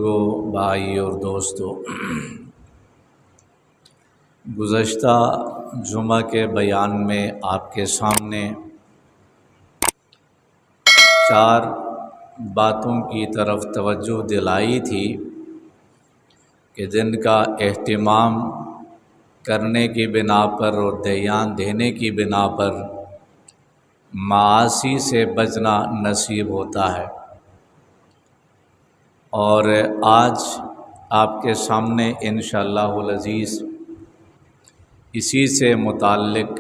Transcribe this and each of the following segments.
بھائی اور دوستو، گزشتہ جمعہ کے بیان میں آپ کے سامنے 4 باتوں کی طرف توجہ دلائی تھی کہ جن کا اہتمام کرنے کی بنا پر اور دھیان دینے کی بنا پر معاصی سے بچنا نصیب ہوتا ہے۔ اور آج آپ کے سامنے انشاءاللہ العزیز اسی سے متعلق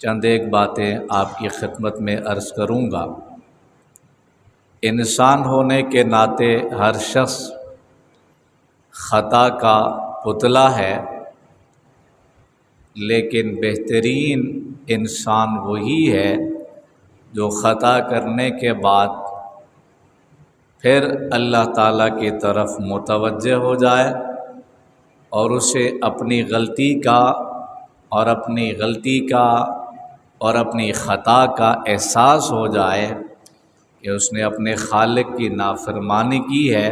چند ایک باتیں آپ کی خدمت میں عرض کروں گا۔ انسان ہونے کے ناطے ہر شخص خطا کا پتلا ہے، لیکن بہترین انسان وہی ہے جو خطا کرنے کے بعد پھر اللہ تعالیٰ کی طرف متوجہ ہو جائے اور اسے اپنی غلطی کا اور اپنی خطا کا احساس ہو جائے کہ اس نے اپنے خالق کی نافرمانی کی ہے،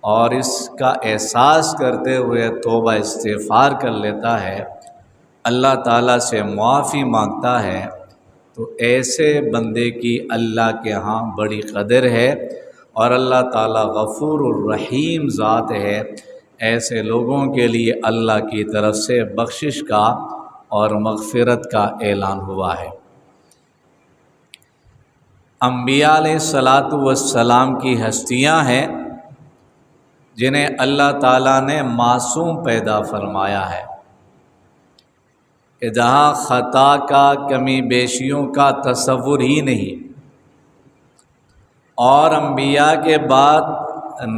اور اس کا احساس کرتے ہوئے توبہ استغفار کر لیتا ہے، اللہ تعالیٰ سے معافی مانگتا ہے، تو ایسے بندے کی اللہ کے ہاں بڑی قدر ہے، اور اللہ تعالیٰ غفور الرحیم ذات ہے۔ ایسے لوگوں کے لیے اللہ کی طرف سے بخشش کا اور مغفرت کا اعلان ہوا ہے۔ انبیاء علیہ الصلاۃ والسلام کی ہستیاں ہیں جنہیں اللہ تعالیٰ نے معصوم پیدا فرمایا ہے کہ جہاں خطا کا، کمی بیشیوں کا تصور ہی نہیں، اور انبیاء کے بعد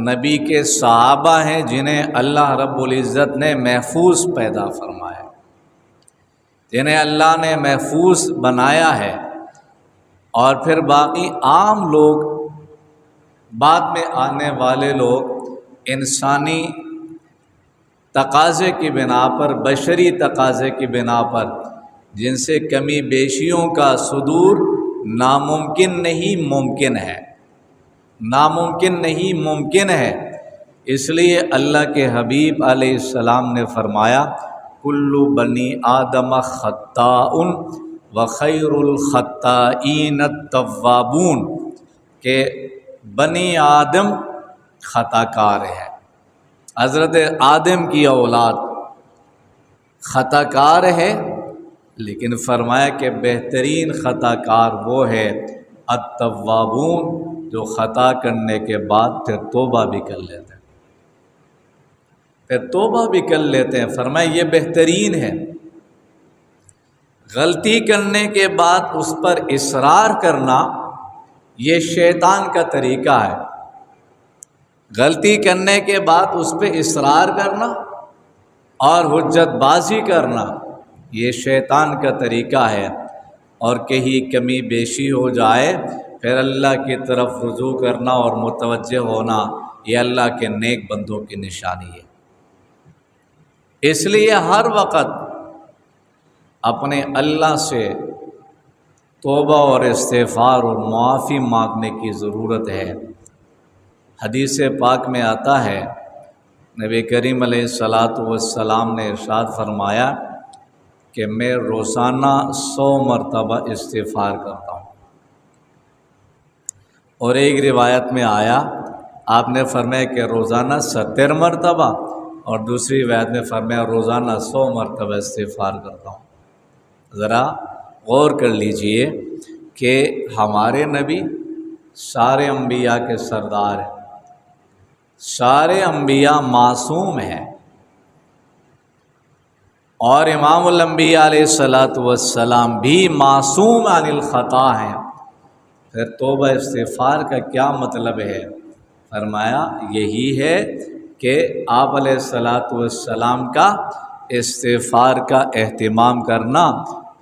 نبی کے صحابہ ہیں جنہیں اللہ رب العزت نے محفوظ پیدا فرمایا، جنہیں اللہ نے محفوظ بنایا ہے، اور پھر باقی عام لوگ، بعد میں آنے والے لوگ انسانی تقاضے کی بنا پر، بشری تقاضے کی بنا پر جن سے کمی بیشیوں کا صدور ناممکن نہیں ممکن ہے۔ اس لیے اللہ کے حبیب علیہ السلام نے فرمایا کل بنی آدم خطاء وخیر الخطائین التوابون، کہ بنی آدم خطا کار ہے، حضرت آدم کی اولاد خطا کار ہے، لیکن فرمایا کہ بہترین خطا کار وہ ہے التوابون، جو خطا کرنے کے بعد پھر توبہ بھی کر لیتے ہیں، فرمایا یہ بہترین ہے۔ غلطی کرنے کے بعد اس پر اصرار کرنا یہ شیطان کا طریقہ ہے، غلطی کرنے کے بعد اس پہ اصرار کرنا اور حجت بازی کرنا یہ شیطان کا طریقہ ہے، اور کہیں کمی بیشی ہو جائے پھر اللہ کی طرف رجوع کرنا اور متوجہ ہونا یہ اللہ کے نیک بندوں کی نشانی ہے۔ اس لیے ہر وقت اپنے اللہ سے توبہ اور استغفار اور معافی مانگنے کی ضرورت ہے۔ حدیث پاک میں آتا ہے، نبی کریم علیہ الصلاۃ والسلام نے ارشاد فرمایا کہ میں روزانہ 100 مرتبہ استغفار کرتا ہوں، اور ایک روایت میں آیا آپ نے فرمایا کہ روزانہ 70 مرتبہ، اور دوسری روایت میں فرمایا روزانہ 100 مرتبہ استغفار کرتا ہوں۔ ذرا غور کر لیجئے کہ ہمارے نبی سارے انبیاء کے سردار ہیں، سارے انبیاء معصوم ہیں، اور امام الانبیاء علیہ الصلاۃ والسلام بھی معصوم عن الخطا ہیں، پھر توبہ استغفار کا کیا مطلب ہے؟ فرمایا یہی ہے کہ آپ علیہ الصلاۃ والسلام کا استغفار کا اہتمام کرنا،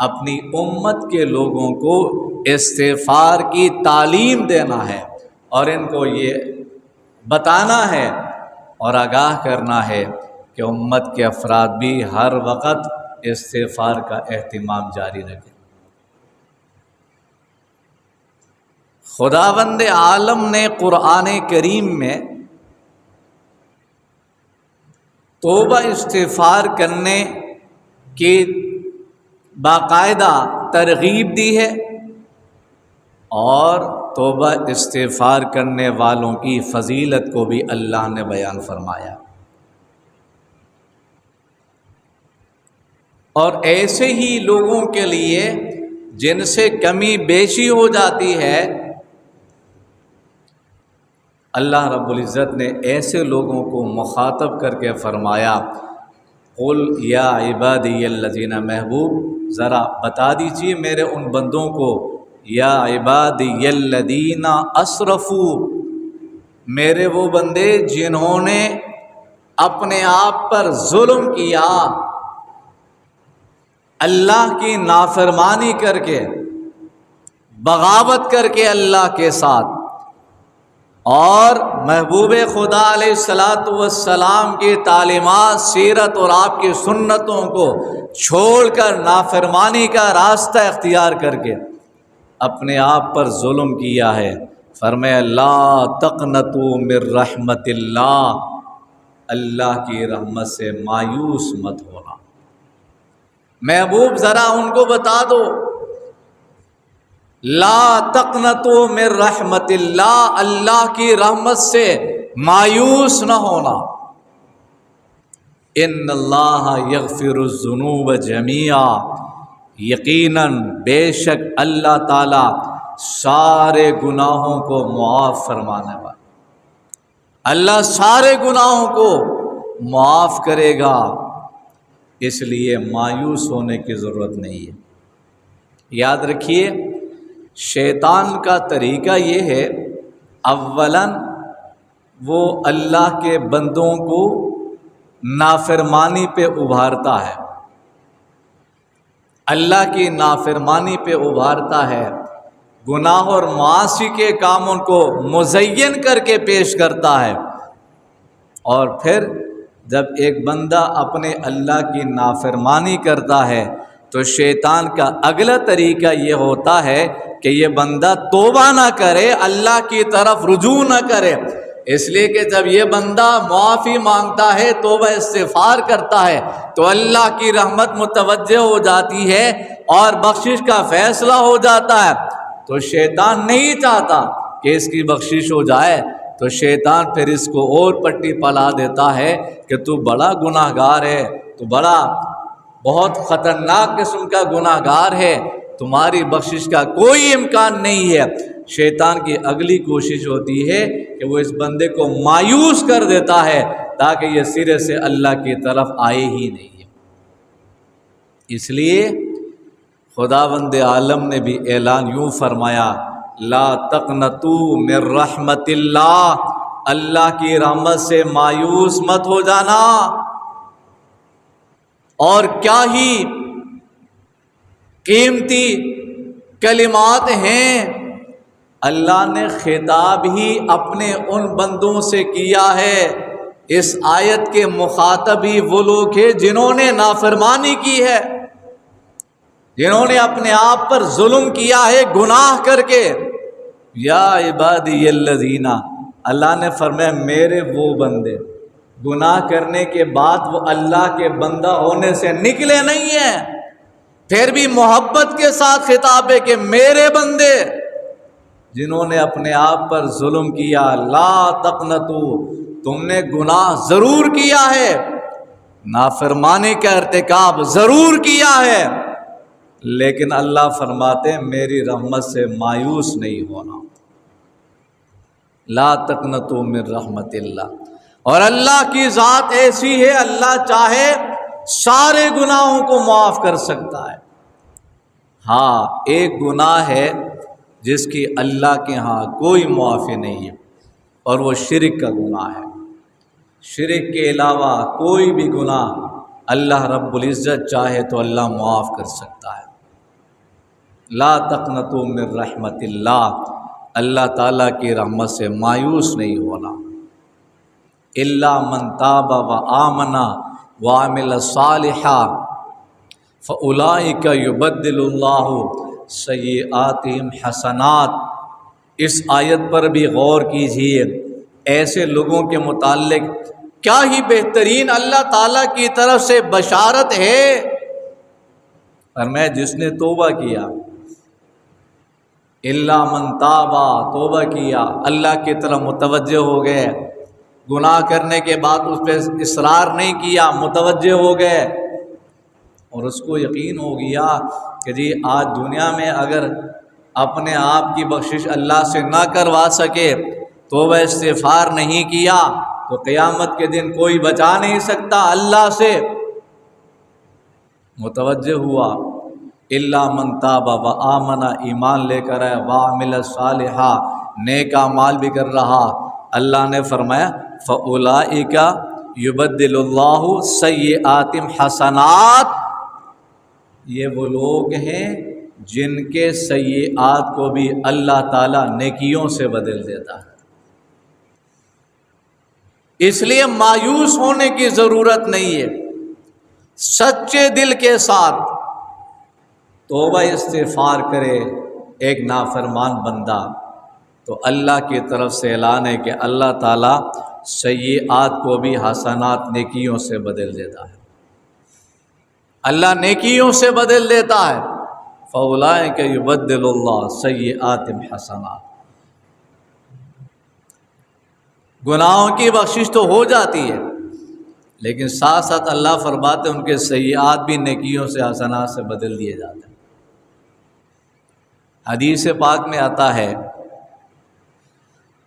اپنی امت کے لوگوں کو استغفار کی تعلیم دینا ہے، اور ان کو یہ بتانا ہے اور آگاہ کرنا ہے کہ امت کے افراد بھی ہر وقت استغفار کا اہتمام جاری رکھیں۔ خداوند عالم نے قرآن کریم میں توبہ استغفار کرنے کی باقاعدہ ترغیب دی ہے اور توبہ استغفار کرنے والوں کی فضیلت کو بھی اللہ نے بیان فرمایا۔ اور ایسے ہی لوگوں کے لیے جن سے کمی بیشی ہو جاتی ہے، اللہ رب العزت نے ایسے لوگوں کو مخاطب کر کے فرمایا، قل یا عبادی الذین، محبوب ذرا بتا دیجئے میرے ان بندوں کو، یا عبادی الذین اسرفوا، میرے وہ بندے جنہوں نے اپنے آپ پر ظلم کیا، اللہ کی نافرمانی کر کے، بغاوت کر کے اللہ کے ساتھ، اور محبوب خدا علیہ الصلاۃ والسلام کی تعلیمات، سیرت اور آپ کی سنتوں کو چھوڑ کر نافرمانی کا راستہ اختیار کر کے اپنے آپ پر ظلم کیا ہے، فرمایا لا تقنطوا من رحمت اللہ، اللہ کی رحمت سے مایوس مت ہونا۔ محبوب ذرا ان کو بتا دو، لا تقنطوا من رحمت اللہ، اللہ کی رحمت سے مایوس نہ ہونا۔ ان اللہ یغفر الذنوب جميعا، یقیناً بے شک اللہ تعالی سارے گناہوں کو معاف فرمانے والا، اللہ سارے گناہوں کو معاف کرے گا، اس لیے مایوس ہونے کی ضرورت نہیں ہے۔ یاد رکھیے شیطان کا طریقہ یہ ہے، اولاً وہ اللہ کے بندوں کو نافرمانی پہ ابھارتا ہے، اللہ کی نافرمانی پہ ابھارتا ہے، گناہ اور معاصی کے کاموں کو مزین کر کے پیش کرتا ہے، اور پھر جب ایک بندہ اپنے اللہ کی نافرمانی کرتا ہے تو شیطان کا اگلا طریقہ یہ ہوتا ہے کہ یہ بندہ توبہ نہ کرے، اللہ کی طرف رجوع نہ کرے، اس لیے کہ جب یہ بندہ معافی مانگتا ہے، توبہ استغفار کرتا ہے، تو اللہ کی رحمت متوجہ ہو جاتی ہے اور بخشش کا فیصلہ ہو جاتا ہے۔ تو شیطان نہیں چاہتا کہ اس کی بخشش ہو جائے، تو شیطان پھر اس کو اور پٹی پلا دیتا ہے کہ تو بڑا گناہ گار ہے، تو بہت خطرناک قسم کا گناہ گار ہے، تمہاری بخشش کا کوئی امکان نہیں ہے۔ شیطان کی اگلی کوشش ہوتی ہے کہ وہ اس بندے کو مایوس کر دیتا ہے تاکہ یہ سرے سے اللہ کی طرف آئے ہی نہیں ہے۔ اس لیے خداوند عالم نے بھی اعلان یوں فرمایا، لا تقنطوا من رحمت اللہ، اللہ کی رحمت سے مایوس مت ہو جانا۔ اور کیا ہی قیمتی کلمات ہیں، اللہ نے خطاب ہی اپنے ان بندوں سے کیا ہے، اس آیت کے مخاطب ہی وہ لوگ ہیں جنہوں نے نافرمانی کی ہے، جنہوں نے اپنے آپ پر ظلم کیا ہے گناہ کر کے۔ یا عبادی الذین، اللہ نے فرمایا میرے وہ بندے، گناہ کرنے کے بعد وہ اللہ کے بندہ ہونے سے نکلے نہیں ہیں، پھر بھی محبت کے ساتھ خطاب ہے کہ میرے بندے جنہوں نے اپنے آپ پر ظلم کیا، لا تقنطوا، تم نے گناہ ضرور کیا ہے، نافرمانی کا ارتکاب ضرور کیا ہے، لیکن اللہ فرماتے ہیں میری رحمت سے مایوس نہیں ہونا۔ لا تقنطوا من رحمت اللہ، اور اللہ کی ذات ایسی ہے، اللہ چاہے سارے گناہوں کو معاف کر سکتا ہے۔ ہاں ایک گناہ ہے جس کی اللہ کے ہاں کوئی معافی نہیں ہے، اور وہ شرک کا گناہ ہے۔ شرک کے علاوہ کوئی بھی گناہ اللہ رب العزت چاہے تو اللہ معاف کر سکتا ہے۔ لا تقنطوا من رحمت اللہ، اللہ تعالیٰ کی رحمت سے مایوس نہیں ہونا۔ الا من تاب و آمن وعمل صالحا فاولئک یبدل اللہ سیئاتہم حسنات۔ اس آیت پر بھی غور کیجیے، ایسے لوگوں کے متعلق کیا ہی بہترین اللہ تعالیٰ کی طرف سے بشارت ہے۔ فرمایا جس نے توبہ کیا، الا من تابا، توبہ کیا، اللہ کی طرف متوجہ ہو گئے، گناہ کرنے کے بعد اس پہ اصرار نہیں کیا، متوجہ ہو گئے، اور اس کو یقین ہو گیا کہ جی آج دنیا میں اگر اپنے آپ کی بخشش اللہ سے نہ کروا سکے، توبہ استغفار نہیں کیا، تو قیامت کے دن کوئی بچا نہیں سکتا اللہ سے۔ متوجہ ہوا، الا من تاب و آمن، ایمان لے کر ہے، وعمل صالحا، نیک اعمال بھی کر رہا، اللہ نے فرمایا فاولئک یبدل اللہ سیئاتہم حسنات، یہ وہ لوگ ہیں جن کے سیئات کو بھی اللہ تعالیٰ نیکیوں سے بدل دیتا ہے۔ اس لیے مایوس ہونے کی ضرورت نہیں ہے، سچے دل کے ساتھ توبہ استغفار کرے ایک نافرمان بندہ، تو اللہ کی طرف سے اعلان ہے کہ اللہ تعالیٰ سیئات کو بھی حسنات، نیکیوں سے بدل دیتا ہے، اللہ نیکیوں سے بدل دیتا ہے۔ فاولئک یبدل اللہ سیئاتہم حسنات، گناہوں کی بخشش تو ہو جاتی ہے، لیکن ساتھ ساتھ اللہ فرماتے ہیں ان کے سیئات بھی نیکیوں سے، حسنات سے بدل دیے جاتے ہیں۔ حدیث پاک میں آتا ہے،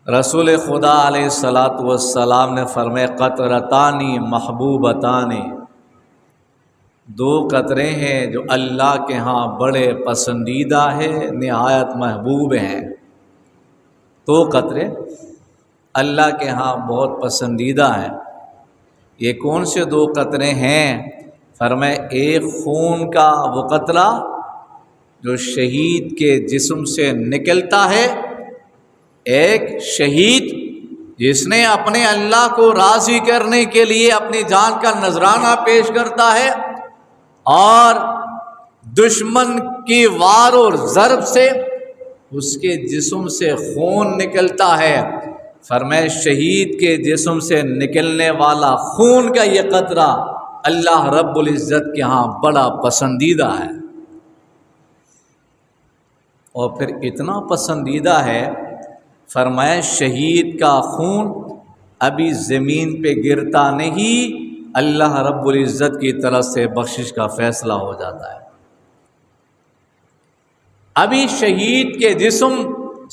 رسول خدا علیہ الصلاۃ والسلام نے فرمایا قطرتان محبوبتان، دو قطرے ہیں جو اللہ کے ہاں بڑے پسندیدہ ہیں، نہایت محبوب ہیں۔ دو قطرے اللہ کے ہاں بہت پسندیدہ ہیں۔ یہ کون سے دو قطرے ہیں؟ فرمایا ایک خون کا وہ قطرہ جو شہید کے جسم سے نکلتا ہے، ایک شہید جس نے اپنے اللہ کو راضی کرنے کے لیے اپنی جان کا نذرانہ پیش کرتا ہے، اور دشمن کی وار اور ضرب سے اس کے جسم سے خون نکلتا ہے۔ فرمائے شہید کے جسم سے نکلنے والا خون کا یہ قطرہ اللہ رب العزت کے ہاں بڑا پسندیدہ ہے، اور پھر اتنا پسندیدہ ہے، فرمایا شہید کا خون ابھی زمین پہ گرتا نہیں، اللہ رب العزت کی طرف سے بخشش کا فیصلہ ہو جاتا ہے۔ ابھی شہید کے جسم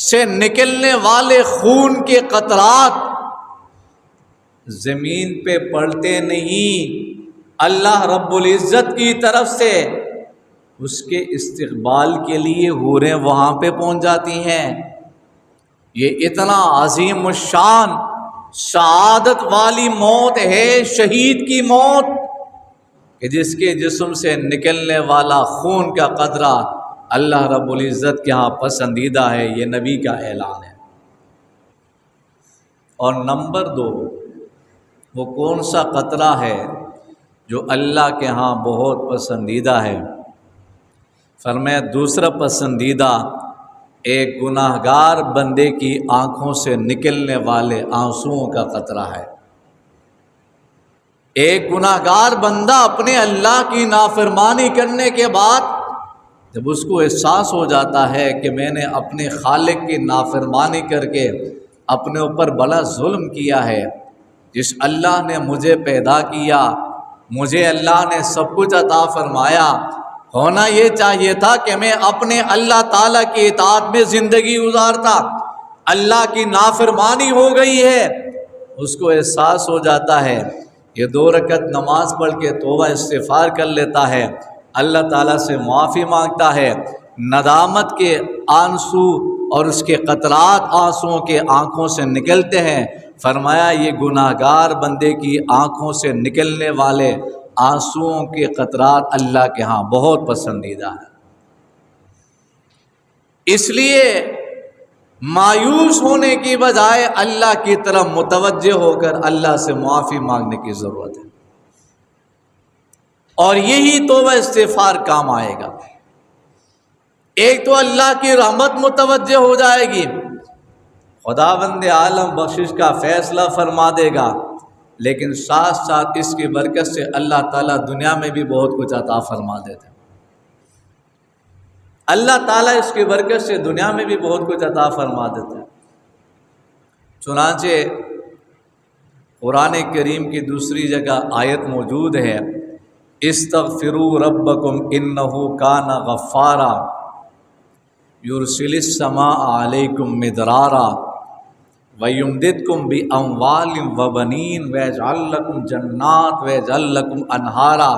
سے نکلنے والے خون کے قطرات زمین پہ پڑتے نہیں، اللہ رب العزت کی طرف سے اس کے استقبال کے لیے حوریں وہاں پہ پہنچ جاتی ہیں۔ یہ اتنا عظیم الشان سعادت والی موت ہے شہید کی موت، کہ جس کے جسم سے نکلنے والا خون کا قطرہ اللہ رب العزت کے ہاں پسندیدہ ہے، یہ نبی کا اعلان ہے۔ اور نمبر 2، وہ کون سا قطرہ ہے جو اللہ کے ہاں بہت پسندیدہ ہے؟ فرمایا دوسرا پسندیدہ ایک گناہ گار بندے کی آنکھوں سے نکلنے والے آنسوؤں کا قطرہ ہے۔ ایک گناہ گار بندہ اپنے اللہ کی نافرمانی کرنے کے بعد جب اس کو احساس ہو جاتا ہے کہ میں نے اپنے خالق کی نافرمانی کر کے اپنے اوپر بڑا ظلم کیا ہے، جس اللہ نے مجھے پیدا کیا، مجھے اللہ نے سب کچھ عطا فرمایا، ہونا یہ چاہیے تھا کہ میں اپنے اللہ تعالیٰ کی اطاعت میں زندگی گزارتا، اللہ کی نافرمانی ہو گئی ہے۔ اس کو احساس ہو جاتا ہے، یہ 2 رکعت نماز پڑھ کے توبہ استغفار کر لیتا ہے، اللہ تعالیٰ سے معافی مانگتا ہے، ندامت کے آنسو اور اس کے قطرات آنسوؤں کے آنکھوں سے نکلتے ہیں۔ فرمایا یہ گناہ گار بندے کی آنکھوں سے نکلنے والے آنسوؤں کے قطرات اللہ کے ہاں بہت پسندیدہ ہے۔ اس لیے مایوس ہونے کی بجائے اللہ کی طرف متوجہ ہو کر اللہ سے معافی مانگنے کی ضرورت ہے، اور یہی توبہ استغفار کام آئے گا۔ ایک تو اللہ کی رحمت متوجہ ہو جائے گی، خداوند عالم بخشش کا فیصلہ فرما دے گا، لیکن ساتھ ساتھ اس کی برکت سے اللہ تعالیٰ دنیا میں بھی بہت کچھ عطا فرما دیتے ہیں۔ اللہ تعالیٰ اس کی برکت سے دنیا میں بھی بہت کچھ عطا فرما دیتے ہیں۔ چنانچہ قرآن کریم کی دوسری جگہ آیت موجود ہے، استغفروا ربکم انہ کان غفارا یرسل السماء علیکم مدرارا ویمددکم باموال وبنین ویجعل لکم جنات ویجعل لکم انہارا۔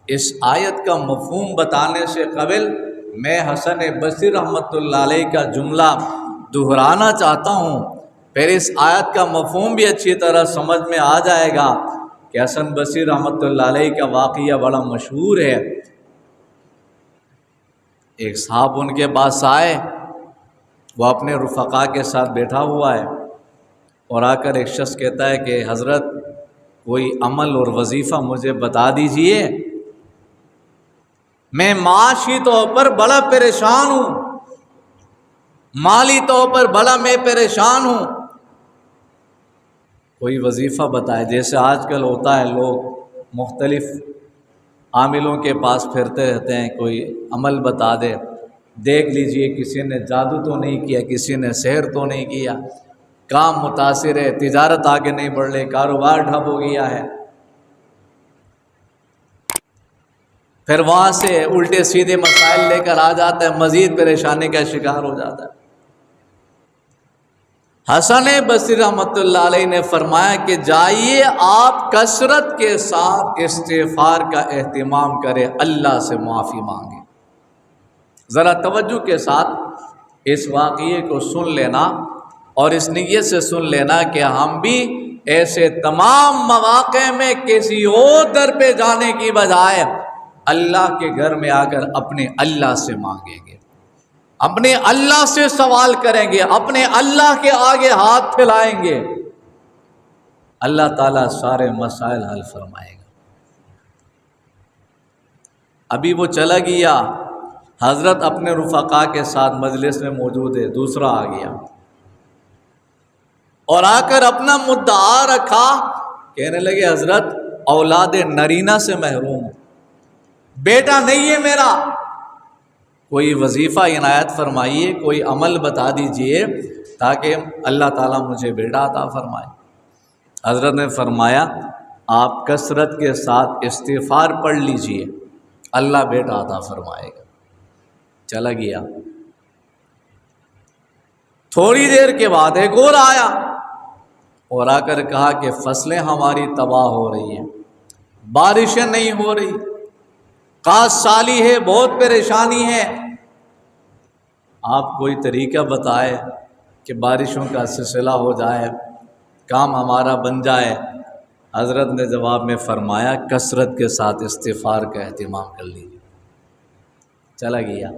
اس آیت کا مفہوم بتانے سے قبل میں حسن بصری رحمۃ اللہ علیہ کا جملہ دہرانا چاہتا ہوں، پھر اس آیت کا مفہوم بھی اچھی طرح سمجھ میں آ جائے گا کہ حسن بصری رحمۃ اللہ علیہ کا واقعہ بڑا مشہور ہے۔ ایک صاحب ان کے پاس آئے، وہ اپنے رفقا کے ساتھ بیٹھا ہوا ہے، اور آ کر ایک شخص کہتا ہے کہ حضرت کوئی عمل اور وظیفہ مجھے بتا دیجئے، میں معاشی طور پر بڑا پریشان ہوں، مالی طور پر بڑا میں پریشان ہوں، کوئی وظیفہ بتائے۔ جیسے آج کل ہوتا ہے، لوگ مختلف عاملوں کے پاس پھرتے رہتے ہیں، کوئی عمل بتا دے، دیکھ لیجئے کسی نے جادو تو نہیں کیا، کسی نے سحر تو نہیں کیا، کام متاثر ہے، تجارت آگے نہیں بڑھ رہی، کاروبار ٹھپ ہو گیا ہے، پھر وہاں سے الٹے سیدھے مسائل لے کر آ جاتا ہے، مزید پریشانی کا شکار ہو جاتا ہے۔ حسن بصری رحمۃ اللہ علیہ نے فرمایا کہ جائیے آپ کثرت کے ساتھ استغفار کا اہتمام کریں، اللہ سے معافی مانگیں۔ ذرا توجہ کے ساتھ اس واقعے کو سن لینا، اور اس نیت سے سن لینا کہ ہم بھی ایسے تمام مواقع میں کسی اور در پہ جانے کی بجائے اللہ کے گھر میں آ کر اپنے اللہ سے مانگیں گے، اپنے اللہ سے سوال کریں گے، اپنے اللہ کے آگے ہاتھ پھیلائیں گے، اللہ تعالیٰ سارے مسائل حل فرمائے گا۔ ابھی وہ چلا گیا، حضرت اپنے رفقا کے ساتھ مجلس میں موجود ہے، دوسرا آ گیا اور آ کر اپنا مدعا رکھا، کہنے لگے حضرت اولاد نرینہ سے محروم ہوں، بیٹا نہیں ہے میرا، کوئی وظیفہ عنایت فرمائیے، کوئی عمل بتا دیجئے تاکہ اللہ تعالیٰ مجھے بیٹا عطا فرمائے۔ حضرت نے فرمایا آپ کثرت کے ساتھ استغفار پڑھ لیجئے، اللہ بیٹا عطا فرمائے گا۔ چلا گیا، تھوڑی دیر کے بعد ایک اور آیا اور آ کر کہا کہ فصلیں ہماری تباہ ہو رہی ہیں، بارشیں نہیں ہو رہی، کاش سالی ہے، بہت پریشانی ہے، آپ کوئی طریقہ بتائے کہ بارشوں کا سلسلہ ہو جائے، کام ہمارا بن جائے۔ حضرت نے جواب میں فرمایا کثرت کے ساتھ استغفار کا اہتمام کر لیجیے۔ چلا گیا،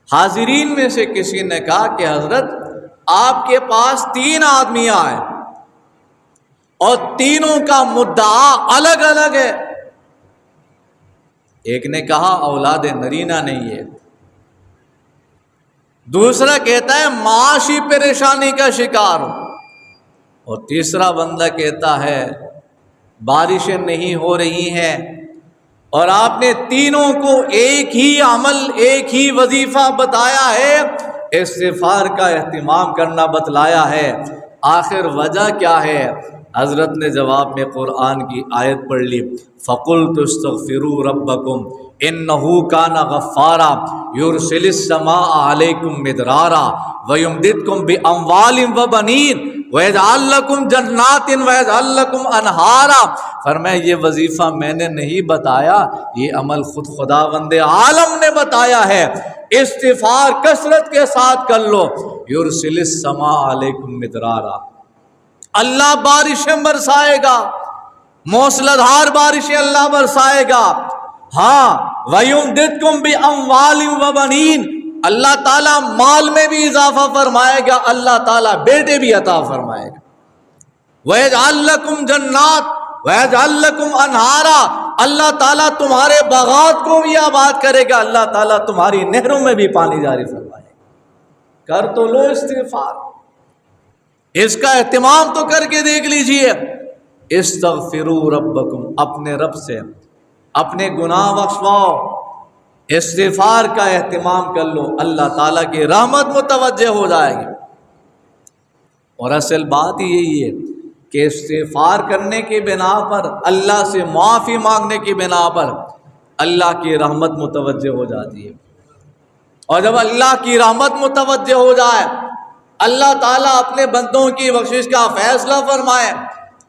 حاضرین میں سے کسی نے کہا کہ حضرت آپ کے پاس 3 آدمی آئے اور تینوں کا مدعا الگ الگ ہے۔ ایک نے کہا اولاد نرینہ نہیں ہے، دوسرا کہتا ہے معاشی پریشانی کا شکار ہوں، اور تیسرا بندہ کہتا ہے بارشیں نہیں ہو رہی ہیں۔ اور آپ نے تینوں کو ایک ہی عمل، ایک ہی وظیفہ بتایا ہے، استغفار کا اہتمام کرنا بتلایا ہے۔ آخر وجہ کیا ہے؟ حضرت نے جواب میں قرآن کی آیت پڑھ لی، فَقُلْتُ اسْتَغْفِرُوا رَبَّكُمْ إِنَّهُ كَانَ غَفَّارًا يُرْسِلِ السَّمَاءَ عَلَيْكُمْ مِدْرَارًا وَيُمْدِدْكُمْ بِأَمْوَالٍ وَبَنِينَ وَيَجْعَلْ لَكُمْ جَنَّاتٍ وَيَجْعَلْ لَكُمْ أَنْهَارًا۔ فرمایا یہ وظیفہ میں نے نہیں بتایا، یہ عمل خود خداوند عالم نے بتایا ہے، استغفار کثرت کے ساتھ کر لو۔ یرسل السماء علیکم مدرارا، اللہ بارشیں برسائے گا، موسلادھار بارشیں اللہ برسائے گا۔ ہاں، وَيُمْدِدْكُمْ بِأَمْوَالٍ وَبَنِينَ، اللہ تعالیٰ مال میں بھی اضافہ فرمائے گا، اللہ تعالیٰ بیٹے بھی عطا فرمائے گا۔ وَيَجْعَلْ لَكُمْ جَنَّاتٍ وَيَجْعَلْ لَكُمْ أَنْهَارًا، اللہ تعالیٰ تمہارے باغات کو بھی آباد کرے گا، اللہ تعالیٰ تمہاری نہروں میں بھی پانی جاری فرمائے گا۔ کر تو لو استغفار، اس کا اہتمام تو کر کے دیکھ لیجئے۔ استغفروا ربکم، اپنے رب سے اپنے گناہ بخشواؤ، استغفار کا اہتمام کر لو، اللہ تعالیٰ کی رحمت متوجہ ہو جائے گی۔ اور اصل بات ہی یہی ہے کہ استغفار کرنے کی بنا پر، اللہ سے معافی مانگنے کی بنا پر اللہ کی رحمت متوجہ ہو جاتی ہے۔ اور جب اللہ کی رحمت متوجہ ہو جائے، اللہ تعالیٰ اپنے بندوں کی بخشش کا فیصلہ فرمائے،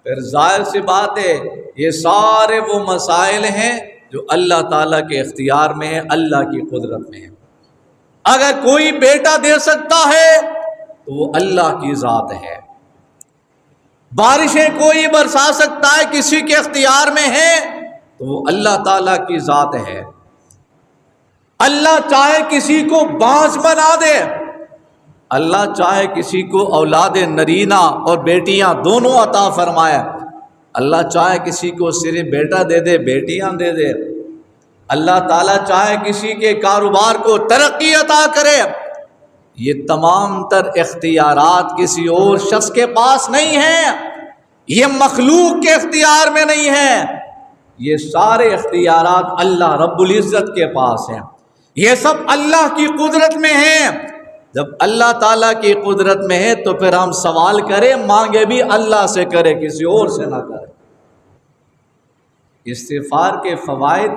پھر ظاہر سی بات ہے یہ سارے وہ مسائل ہیں جو اللہ تعالیٰ کے اختیار میں ہیں، اللہ کی قدرت میں ہیں۔ اگر کوئی بیٹا دے سکتا ہے تو وہ اللہ کی ذات ہے، بارشیں کوئی برسا سکتا ہے کسی کے اختیار میں ہے تو وہ اللہ تعالیٰ کی ذات ہے۔ اللہ چاہے کسی کو بانس بنا دے، اللہ چاہے کسی کو اولاد نرینہ اور بیٹیاں دونوں عطا فرمائے، اللہ چاہے کسی کو صرف بیٹا دے دے، بیٹیاں دے دے، اللہ تعالیٰ چاہے کسی کے کاروبار کو ترقی عطا کرے، یہ تمام تر اختیارات کسی اور شخص کے پاس نہیں ہیں، یہ مخلوق کے اختیار میں نہیں ہیں، یہ سارے اختیارات اللہ رب العزت کے پاس ہیں، یہ سب اللہ کی قدرت میں ہیں۔ جب اللہ تعالیٰ کی قدرت میں ہے تو پھر ہم سوال کریں، مانگے بھی اللہ سے کرے، کسی اور سے نہ کرے۔ استغفار کے فوائد،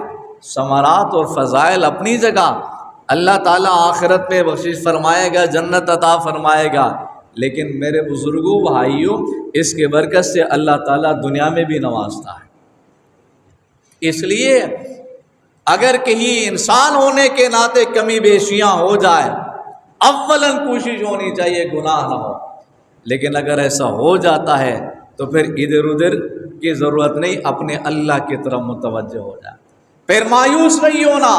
ثمرات اور فضائل اپنی جگہ، اللہ تعالیٰ آخرت میں بخشش فرمائے گا، جنت عطا فرمائے گا، لیکن میرے بزرگوں بھائیوں، اس کے برکت سے اللہ تعالیٰ دنیا میں بھی نوازتا ہے۔ اس لیے اگر کہیں انسان ہونے کے ناطے کمی بیشیاں ہو جائے، اولاً کوشش ہونی چاہیے گناہ نہ ہو، لیکن اگر ایسا ہو جاتا ہے تو پھر ادھر ادھر کی ضرورت نہیں، اپنے اللہ کی طرف متوجہ ہو جائے، پھر مایوس نہیں ہونا۔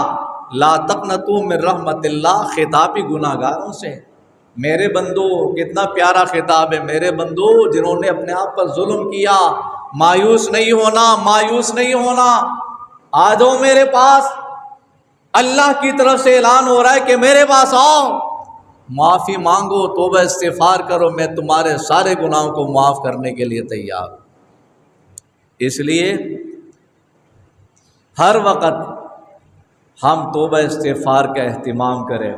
لا تقنطوا من رحمت اللہ، خطاب ہی گناہ گاروں سے۔ میرے بندو، کتنا پیارا خطاب ہے، میرے بندو جنہوں نے اپنے آپ پر ظلم کیا، مایوس نہیں ہونا، مایوس نہیں ہونا، آ جاؤ میرے پاس۔ اللہ کی طرف سے اعلان ہو رہا ہے کہ میرے پاس آؤ، معافی مانگو، توبہ استغفار کرو، میں تمہارے سارے گناہوں کو معاف کرنے کے لیے تیار ہوں۔ اس لیے ہر وقت ہم توبہ استغفار کا اہتمام کریں،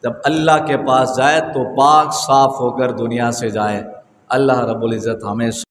جب اللہ کے پاس جائے تو پاک صاف ہو کر دنیا سے جائے۔ اللہ رب العزت ہمیں